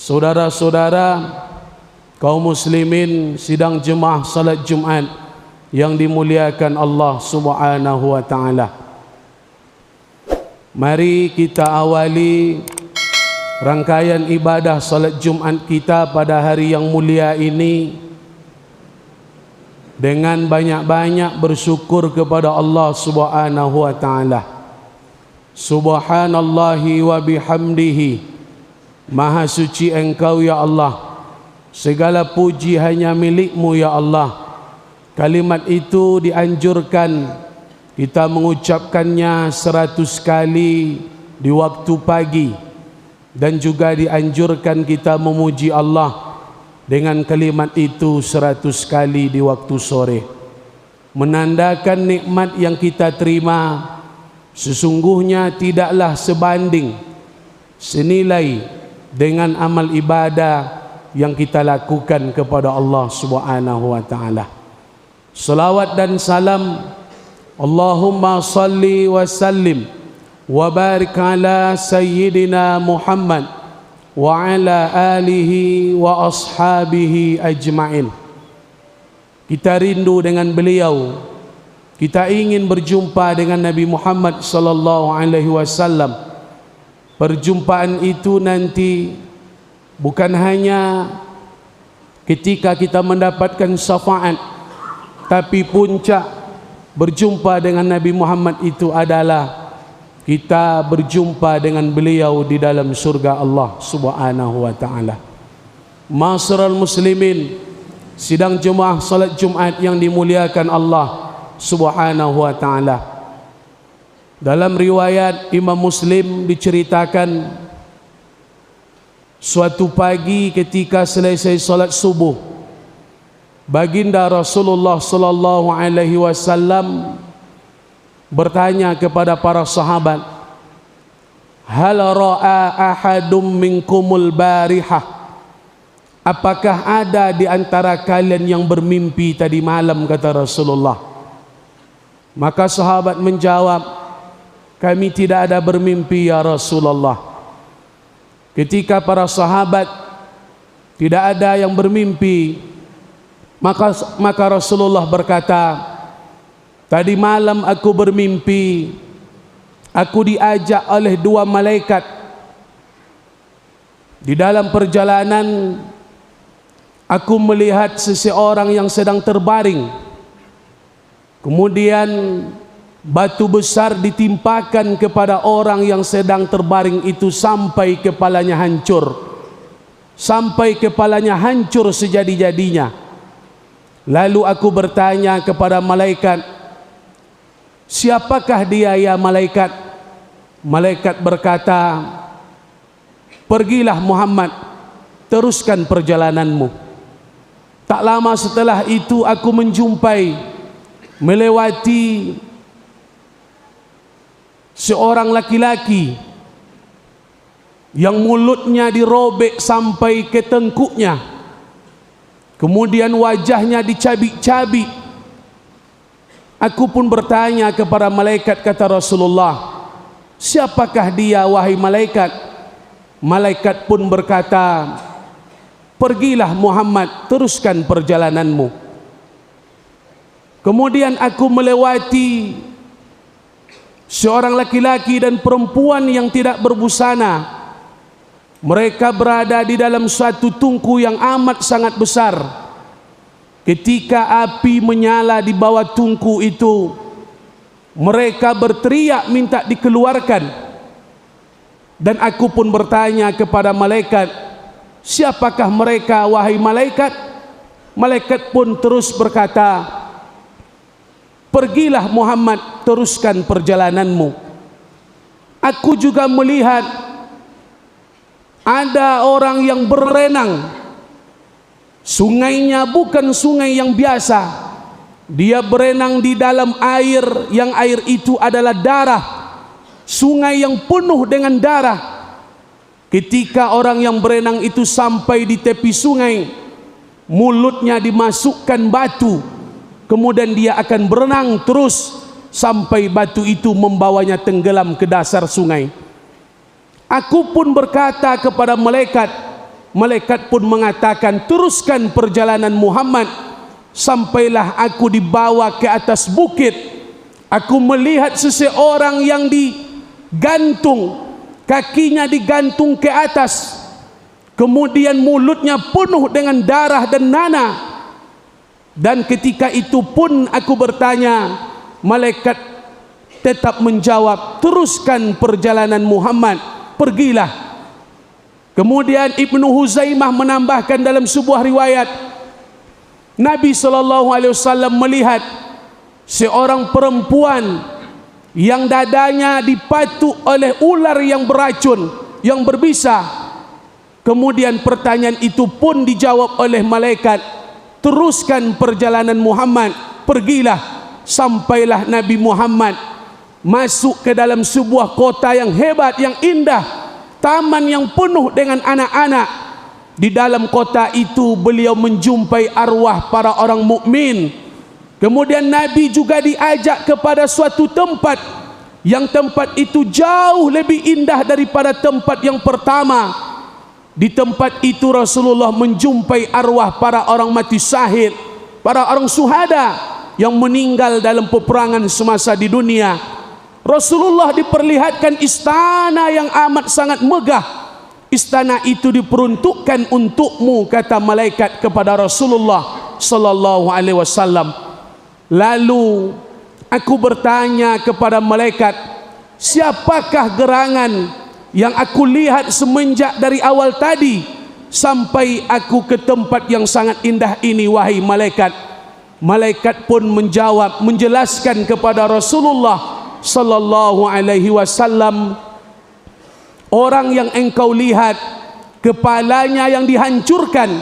Saudara-saudara kaum muslimin sidang jemaah salat Jumat yang dimuliakan Allah Subhanahu wa taala. Mari kita awali rangkaian ibadah salat Jumat kita pada hari yang mulia ini dengan banyak-banyak bersyukur kepada Allah Subhanahu wa taala. Subhanallahi wa bihamdihi. Maha suci Engkau ya Allah. Segala puji hanya milik-Mu ya Allah. Kalimat itu dianjurkan kita mengucapkannya 100 kali di waktu pagi, dan juga dianjurkan kita memuji Allah dengan kalimat itu 100 kali di waktu sore, menandakan nikmat yang kita terima sesungguhnya tidaklah sebanding senilai dengan amal ibadah yang kita lakukan kepada Allah Subhanahu wa taala. Salawat dan salam Allahumma salli wa sallim wa barik ala sayyidina Muhammad wa ala alihi wa ashabihi ajma'in. Kita rindu dengan beliau, kita ingin berjumpa dengan Nabi Muhammad sallallahu alaihi wasallam. Perjumpaan itu nanti bukan hanya ketika kita mendapatkan syafaat, tapi puncak berjumpa dengan Nabi Muhammad itu adalah kita berjumpa dengan beliau di dalam surga Allah Subhanahu wa taala. Ma'asyiral muslimin, sidang jemaah salat Jumat yang dimuliakan Allah Subhanahu wa taala. Dalam riwayat Imam Muslim diceritakan suatu pagi ketika selesai salat subuh, baginda Rasulullah sallallahu alaihi wasallam bertanya kepada para sahabat, "Hal ra'a ahadum minkumul barihah?" Apakah ada di antara kalian yang bermimpi tadi malam, kata Rasulullah. Maka sahabat menjawab, "Kami tidak ada bermimpi ya Rasulullah." Ketika para sahabat tidak ada yang bermimpi, maka Rasulullah berkata, "Tadi malam aku bermimpi, aku diajak oleh 2 malaikat di dalam perjalanan. Aku melihat seseorang yang sedang terbaring, kemudian batu besar ditimpakan kepada orang yang sedang terbaring itu sampai kepalanya hancur sejadi-jadinya. Lalu aku bertanya kepada malaikat, 'Siapakah dia ya malaikat?' Malaikat berkata, 'Pergilah Muhammad, teruskan perjalananmu.' Tak lama setelah itu aku melewati seorang laki-laki yang mulutnya dirobek sampai ke tengkuknya, kemudian wajahnya dicabik-cabik. Aku pun bertanya kepada malaikat, kata Rasulullah, 'Siapakah dia wahai malaikat?' Malaikat pun berkata, 'Pergilah Muhammad, teruskan perjalananmu.' Kemudian aku melewati seorang laki-laki dan perempuan yang tidak berbusana. Mereka berada di dalam suatu tungku yang amat sangat besar. Ketika api menyala di bawah tungku itu, mereka berteriak minta dikeluarkan. Dan aku pun bertanya kepada malaikat, 'Siapakah mereka wahai malaikat?' Malaikat pun terus berkata, 'Pergilah Muhammad, teruskan perjalananmu.' Aku juga melihat ada orang yang berenang. Sungainya bukan sungai yang biasa. Dia berenang di dalam air, yang air itu adalah darah. Sungai yang penuh dengan darah. Ketika orang yang berenang itu sampai di tepi sungai, mulutnya dimasukkan batu, kemudian dia akan berenang terus sampai batu itu membawanya tenggelam ke dasar sungai. Aku pun berkata kepada malaikat, malaikat pun mengatakan, teruskan perjalanan Muhammad. Sampailah aku dibawa ke atas bukit. Aku melihat seseorang yang digantung, kakinya digantung ke atas, kemudian mulutnya penuh dengan darah dan nanah. Dan ketika itu pun aku bertanya, malaikat tetap menjawab, teruskan perjalanan Muhammad, pergilah. Kemudian Ibnu Huzaimah menambahkan dalam sebuah riwayat, Nabi SAW melihat seorang perempuan yang dadanya dipatuk oleh ular yang beracun, yang berbisa. Kemudian pertanyaan itu pun dijawab oleh malaikat, teruskan perjalanan Muhammad, pergilah. Sampailah Nabi Muhammad masuk ke dalam sebuah kota yang hebat, yang indah, taman yang penuh dengan anak-anak. Di dalam kota itu beliau menjumpai arwah para orang mukmin. Kemudian Nabi juga diajak kepada suatu tempat, yang tempat itu jauh lebih indah daripada tempat yang pertama. Di tempat itu Rasulullah menjumpai arwah para orang mati syahid, para orang syuhada yang meninggal dalam peperangan semasa di dunia. Rasulullah diperlihatkan istana yang amat sangat megah. Istana itu diperuntukkan untukmu, kata malaikat kepada Rasulullah sallallahu alaihi wasallam. Lalu aku bertanya kepada malaikat, siapakah gerangan yang aku lihat semenjak dari awal tadi sampai aku ke tempat yang sangat indah ini, wahai malaikat? Malaikat pun menjawab, menjelaskan kepada Rasulullah sallallahu alaihi wasallam, orang yang engkau lihat kepalanya yang dihancurkan,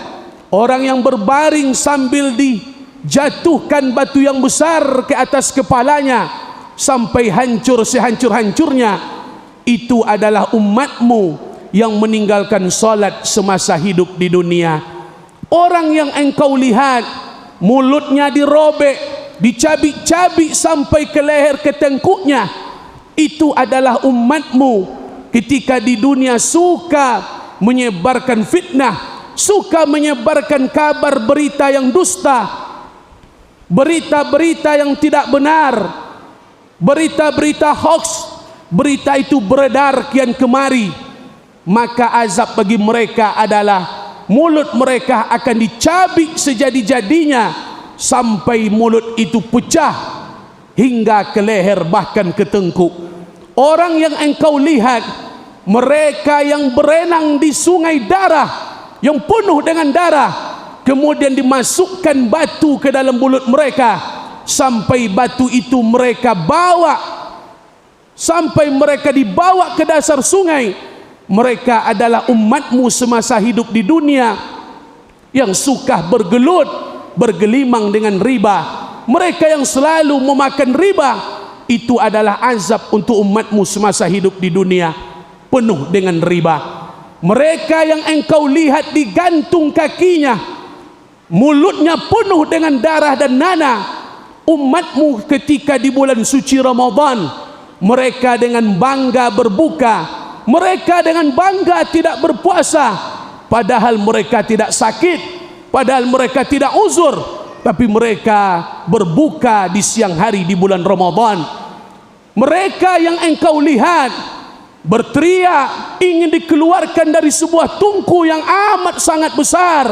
orang yang berbaring sambil dijatuhkan batu yang besar ke atas kepalanya sampai hancur sehancur-hancurnya, itu adalah umatmu yang meninggalkan salat semasa hidup di dunia. Orang yang engkau lihat mulutnya dirobek, dicabik-cabik sampai ke leher, ke tengkuknya, itu adalah umatmu ketika di dunia suka menyebarkan fitnah, suka menyebarkan kabar berita yang dusta, berita-berita yang tidak benar, berita-berita hoax. Berita itu beredar kian kemari, maka azab bagi mereka adalah mulut mereka akan dicabik sejadi-jadinya sampai mulut itu pecah hingga ke leher, bahkan ke tengkuk. Orang yang engkau lihat, mereka yang berenang di sungai darah yang penuh dengan darah, kemudian dimasukkan batu ke dalam mulut mereka sampai batu itu mereka bawa, sampai mereka dibawa ke dasar sungai. Mereka adalah umatmu semasa hidup di dunia yang suka bergelut, bergelimang dengan riba. Mereka yang selalu memakan riba, itu adalah azab untuk umatmu semasa hidup di dunia, penuh dengan riba. Mereka yang engkau lihat digantung kakinya, mulutnya penuh dengan darah dan nanah, umatmu ketika di bulan suci Ramadan, mereka dengan bangga berbuka, mereka dengan bangga tidak berpuasa, padahal mereka tidak sakit, padahal mereka tidak uzur, tapi mereka berbuka di siang hari di bulan Ramadan. Mereka yang engkau lihat berteriak ingin dikeluarkan dari sebuah tungku yang amat sangat besar,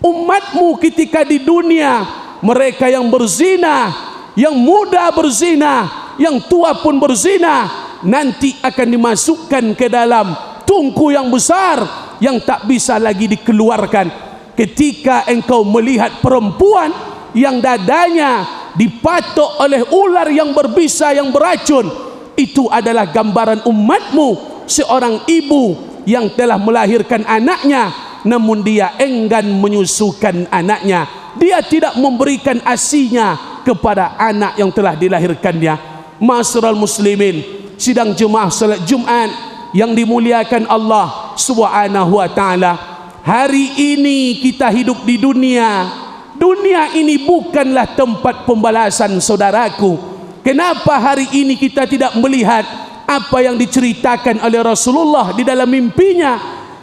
umatmu ketika di dunia, mereka yang berzina, yang muda berzina, yang tua pun berzina, nanti akan dimasukkan ke dalam tungku yang besar yang tak bisa lagi dikeluarkan. Ketika engkau melihat perempuan yang dadanya dipatok oleh ular yang berbisa, yang beracun, itu adalah gambaran umatmu, seorang ibu yang telah melahirkan anaknya namun dia enggan menyusukan anaknya, dia tidak memberikan asinya kepada anak yang telah dilahirkannya. Ma'asyiral muslimin, sidang jemaah salat Jumat yang dimuliakan Allah Subhanahu wa taala. Hari ini kita hidup di dunia. Dunia ini bukanlah tempat pembalasan, saudaraku. Kenapa hari ini kita tidak melihat apa yang diceritakan oleh Rasulullah di dalam mimpinya?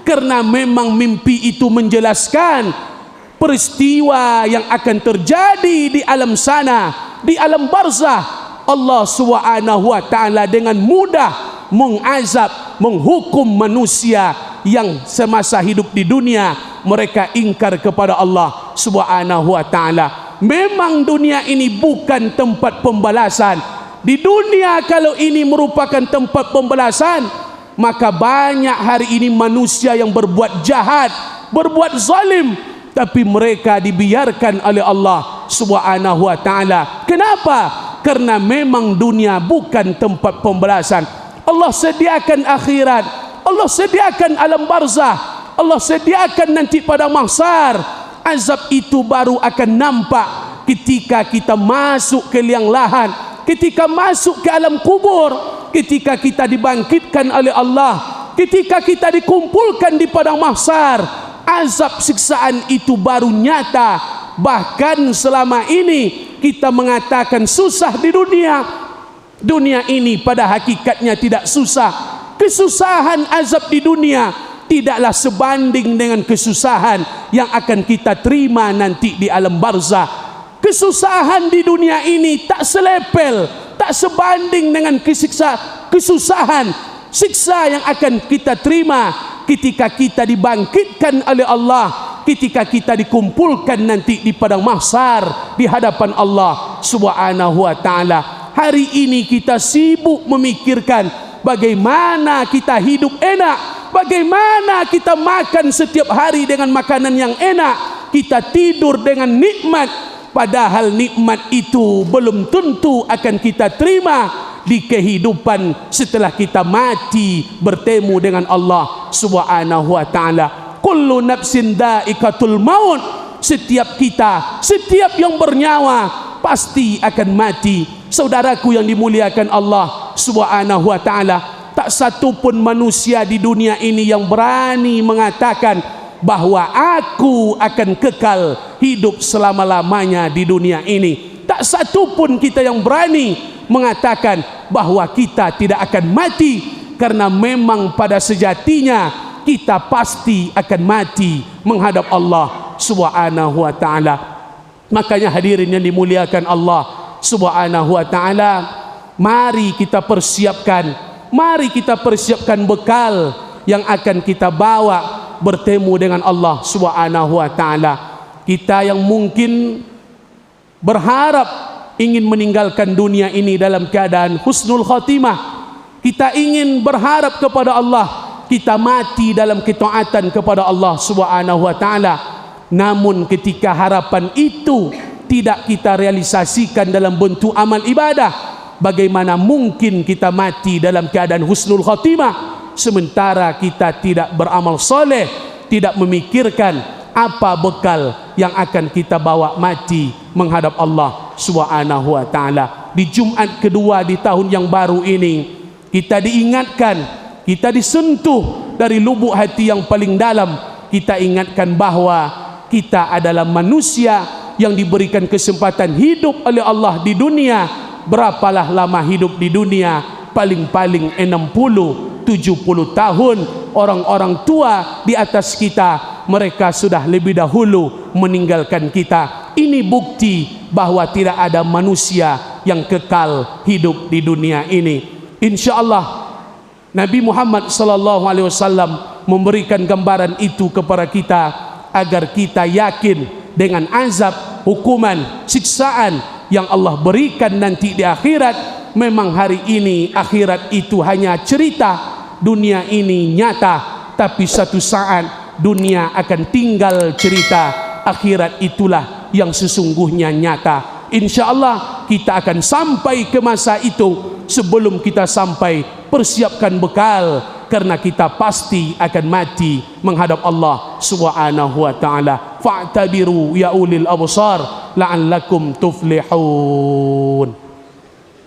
Karena memang mimpi itu menjelaskan peristiwa yang akan terjadi di alam sana, di alam barzah. Allah Subhanahu wa taala dengan mudah mengazab, menghukum manusia yang semasa hidup di dunia mereka ingkar kepada Allah Subhanahu wa taala. Memang dunia ini bukan tempat pembalasan. Di dunia kalau ini merupakan tempat pembalasan, maka banyak hari ini manusia yang berbuat jahat, berbuat zalim, tapi mereka dibiarkan oleh Allah Subhanahu wa taala. Kenapa? Karena memang dunia bukan tempat pembalasan. Allah sediakan akhirat, Allah sediakan alam barzah, Allah sediakan nanti pada mahsyar. Azab itu baru akan nampak ketika kita masuk ke liang lahat, ketika masuk ke alam kubur, ketika kita dibangkitkan oleh Allah, ketika kita dikumpulkan di padang mahsyar. Azab siksaan itu baru nyata. Bahkan selama ini kita mengatakan susah di dunia. Dunia ini pada hakikatnya tidak susah. Kesusahan azab di dunia tidaklah sebanding dengan kesusahan yang akan kita terima nanti di alam barzah. Kesusahan di dunia ini tak selepel, tak sebanding dengan kesusahan, siksa yang akan kita terima ketika kita dibangkitkan oleh Allah, ketika kita dikumpulkan nanti di padang mahsyar di hadapan Allah Subhanahu wa taala. Hari ini kita sibuk memikirkan bagaimana kita hidup enak, bagaimana kita makan setiap hari dengan makanan yang enak, kita tidur dengan nikmat. Padahal nikmat itu belum tentu akan kita terima di kehidupan setelah kita mati bertemu dengan Allah Subhanahu wa taala. Kullu nafsin dha'iqatul maut. Setiap kita, setiap yang bernyawa pasti akan mati. Saudaraku yang dimuliakan Allah Subhanahu wa taala, tak satu pun manusia di dunia ini yang berani mengatakan bahwa aku akan kekal hidup selama-lamanya di dunia ini. Tak satu pun kita yang berani mengatakan bahwa kita tidak akan mati, karena memang pada sejatinya kita pasti akan mati menghadap Allah Subhanahu wa taala. Makanya hadirin yang dimuliakan Allah Subhanahu wa taala, mari kita persiapkan bekal yang akan kita bawa bertemu dengan Allah Subhanahu wa taala. Kita yang mungkin berharap ingin meninggalkan dunia ini dalam keadaan husnul khatimah, kita ingin berharap kepada Allah kita mati dalam ketaatan kepada Allah Subhanahu wa taala. Namun ketika harapan itu tidak kita realisasikan dalam bentuk amal ibadah, bagaimana mungkin kita mati dalam keadaan husnul khatimah sementara kita tidak beramal soleh, tidak memikirkan apa bekal yang akan kita bawa mati menghadap Allah Subhanahu wa taala. Di Jumat kedua di tahun yang baru ini, kita diingatkan, kita disentuh dari lubuk hati yang paling dalam. Kita ingatkan bahwa kita adalah manusia yang diberikan kesempatan hidup oleh Allah di dunia. Berapalah lama hidup di dunia? Paling-paling 60-70 tahun. Orang-orang tua di atas kita, mereka sudah lebih dahulu meninggalkan kita. Ini bukti bahwa tidak ada manusia yang kekal hidup di dunia ini. InsyaAllah Nabi Muhammad SAW memberikan gambaran itu kepada kita agar kita yakin dengan azab, hukuman, siksaan yang Allah berikan nanti di akhirat. Memang hari ini akhirat itu hanya cerita, dunia ini nyata, tapi satu saat dunia akan tinggal cerita, akhirat itulah yang sesungguhnya nyata. InsyaAllah kita akan sampai ke masa itu. Sebelum kita sampai, persiapkan bekal, karena kita pasti akan mati menghadap Allah Subhanahu wa taala. Fa'tabiru ya ulil absar la'allakum tuflihun.